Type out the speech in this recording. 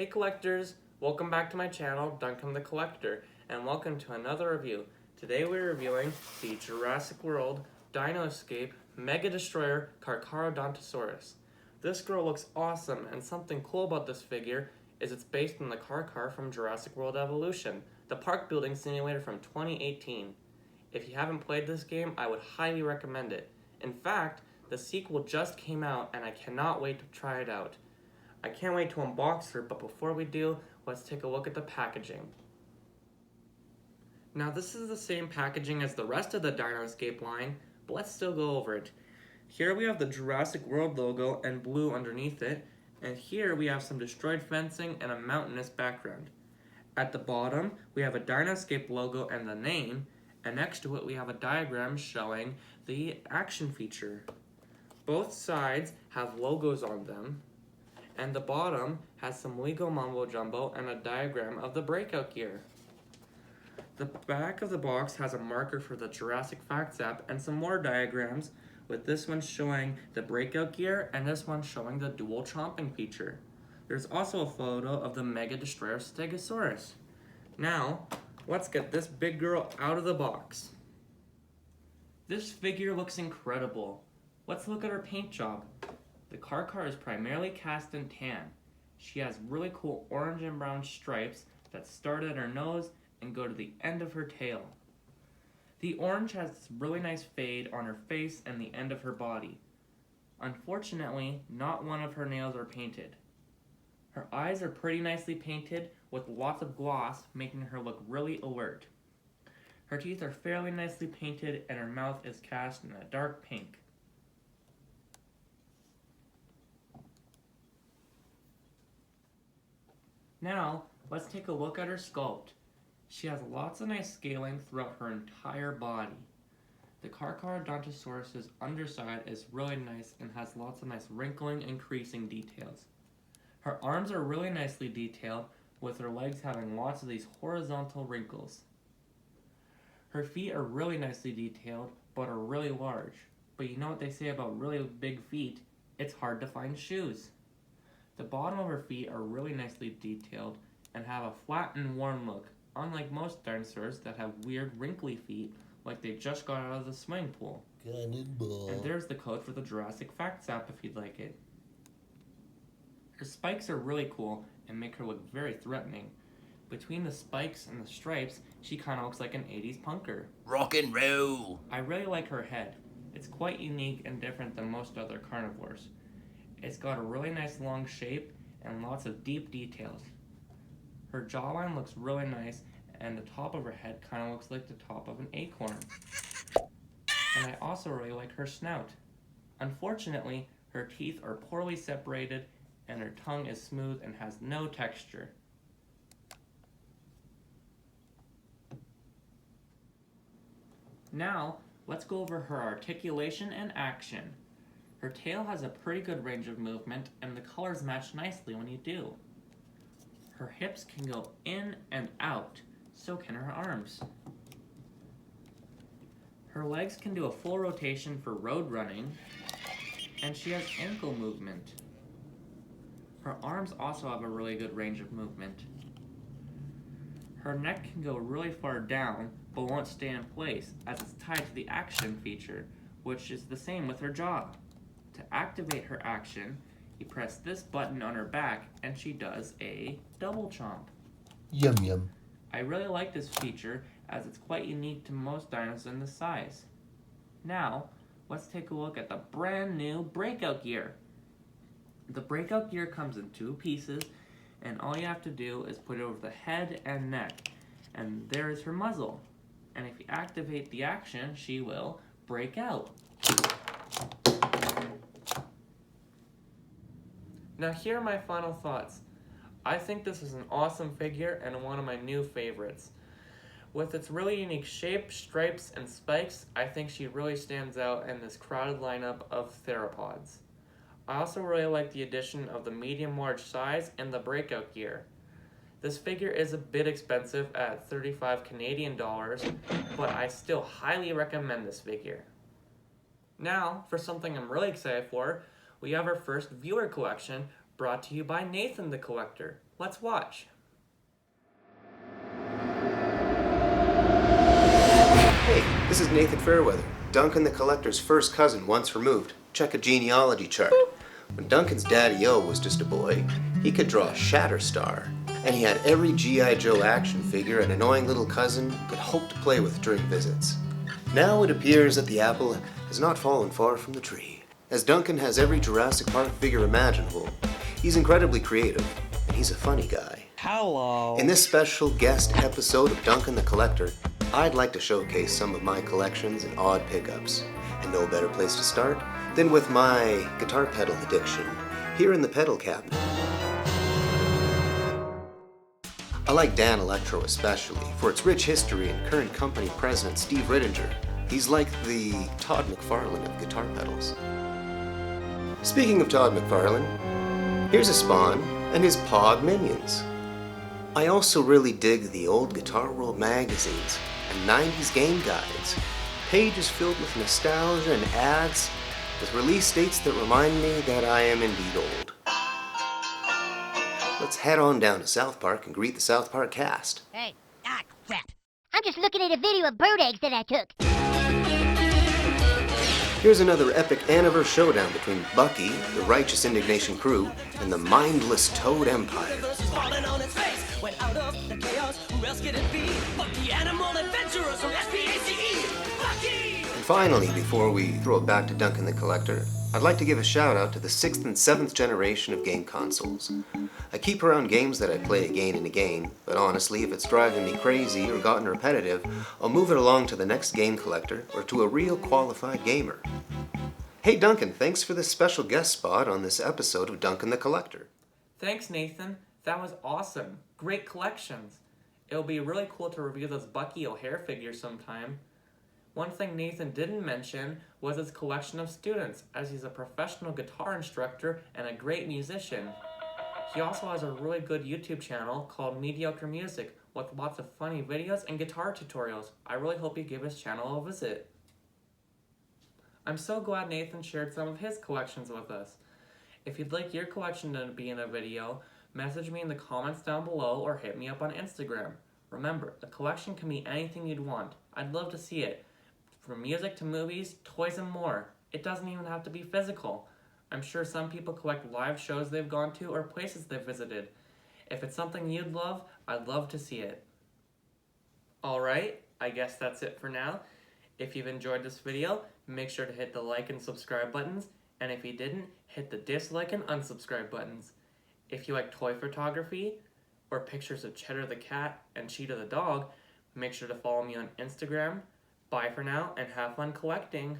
collectors, welcome back to my channel, Duncan the Collector, and welcome to another review. Today we're reviewing the Jurassic World Dino Escape Mega Destroyer Carcharodontosaurus. This girl looks awesome, and something cool about this figure is it's based on the car from Jurassic World Evolution, the park building simulator from 2018. If you haven't played this game, I would highly recommend it. In fact, the sequel just came out and I cannot wait to try it out. I can't wait to unbox her, but before we do, let's take a look at the packaging. Now this is the same packaging as the rest of the Dino Escape line, but let's still go over it. Here we have the Jurassic World logo and blue underneath it, and here we have some destroyed fencing and a mountainous background. At the bottom, we have a Dino Escape logo and the name, and next to it we have a diagram showing the action feature. Both sides have logos on them, and the bottom has some legal mumbo jumbo and a diagram of the breakout gear. The back of the box has a marker for the Jurassic Facts app and some more diagrams, with this one showing the breakout gear and this one showing the dual chomping feature. There's also a photo of the Mega Destroyer Stegosaurus. Now, let's get this big girl out of the box. This figure looks incredible. Let's look at her paint job. The car is primarily cast in tan. She has really cool orange and brown stripes that start at her nose and go to the end of her tail. The orange has this really nice fade on her face and the end of her body. Unfortunately, not one of her nails are painted. Her eyes are pretty nicely painted with lots of gloss, making her look really alert. Her teeth are fairly nicely painted and her mouth is cast in a dark pink. Now, let's take a look at her sculpt. She has lots of nice scaling throughout her entire body. The Carcharodontosaurus' underside is really nice and has lots of nice wrinkling and creasing details. Her arms are really nicely detailed, with her legs having lots of these horizontal wrinkles. Her feet are really nicely detailed, but are really large. But you know what they say about really big feet? It's hard to find shoes. The bottom of her feet are really nicely detailed and have a flat and warm look, unlike most dinosaurs that have weird wrinkly feet like they just got out of the swimming pool. Cannonball. And there's the code for the Jurassic Facts app if you'd like it. Her spikes are really cool and make her look very threatening. Between the spikes and the stripes, she kind of looks like an 80s punker. Rock and roll! I really like her head. It's quite unique and different than most other carnivores. It's got a really nice long shape and lots of deep details. Her jawline looks really nice and the top of her head kind of looks like the top of an acorn. And I also really like her snout. Unfortunately, her teeth are poorly separated and her tongue is smooth and has no texture. Now, let's go over her articulation and action. Her tail has a pretty good range of movement, and the colors match nicely when you do. Her hips can go in and out, so can her arms. Her legs can do a full rotation for road running, and she has ankle movement. Her arms also have a really good range of movement. Her neck can go really far down, but won't stay in place, as it's tied to the action feature, which is the same with her jaw. To activate her action, you press this button on her back and she does a double chomp. Yum yum. I really like this feature as it's quite unique to most dinos in this size. Now, let's take a look at the brand new breakout gear. The breakout gear comes in two pieces and all you have to do is put it over the head and neck. And there is her muzzle. And if you activate the action, she will break out. Now here are my final thoughts. I think this is an awesome figure and one of my new favorites. With its really unique shape, stripes, and spikes, I think she really stands out in this crowded lineup of theropods. I also really like the addition of the medium-large size and the breakout gear. This figure is a bit expensive at $35 Canadian, but I still highly recommend this figure. Now, for something I'm really excited for, we have our first viewer collection brought to you by Nathan the Collector. Let's watch. Hey, this is Nathan Fairweather, Duncan the Collector's first cousin once removed. Check a genealogy chart. When Duncan's daddy-o was just a boy, he could draw Shatterstar, and he had every G.I. Joe action figure an annoying little cousin could hope to play with during visits. Now it appears that the apple has not fallen far from the tree. As Duncan has every Jurassic Park figure imaginable, he's incredibly creative, and he's a funny guy. Hello. In this special guest episode of Duncan the Collector, I'd like to showcase some of my collections and odd pickups. And no better place to start than with my guitar pedal addiction, here in the pedal cabinet. I like Dan Electro especially, for its rich history and current company president Steve Rittinger. He's like the Todd McFarlane of guitar pedals. Speaking of Todd McFarlane, here's a Spawn and his Pog minions. I also really dig the old Guitar World magazines and 90s game guides, pages filled with nostalgia and ads with release dates that remind me that I am indeed old. Let's head on down to South Park and greet the South Park cast. Hey, crap. I'm just looking at a video of bird eggs that I took. Here's another epic Anniversary showdown between Bucky, the Righteous Indignation crew, and the mindless Toad Empire. And finally, before we throw it back to Duncan the Collector, I'd like to give a shout out to the 6th and 7th generation of game consoles. I keep around games that I play again and again, but honestly, if it's driving me crazy or gotten repetitive, I'll move it along to the next game collector or to a real qualified gamer. Hey Duncan, thanks for this special guest spot on this episode of Duncan the Collector. Thanks, Nathan. That was awesome. Great collections. It'll be really cool to review those Bucky O'Hare figures sometime. One thing Nathan didn't mention was his collection of students, as he's a professional guitar instructor and a great musician. He also has a really good YouTube channel called Mediocre Music with lots of funny videos and guitar tutorials. I really hope you give his channel a visit. I'm so glad Nathan shared some of his collections with us. If you'd like your collection to be in a video, message me in the comments down below or hit me up on Instagram. Remember, a collection can be anything you'd want. I'd love to see it. From music to movies, toys, and more. It doesn't even have to be physical. I'm sure some people collect live shows they've gone to or places they've visited. If it's something you'd love, I'd love to see it. Alright, I guess that's it for now. If you've enjoyed this video, make sure to hit the like and subscribe buttons, and if you didn't, hit the dislike and unsubscribe buttons. If you like toy photography, or pictures of Cheddar the cat and Cheetah the dog, make sure to follow me on Instagram. Bye for now, and have fun collecting.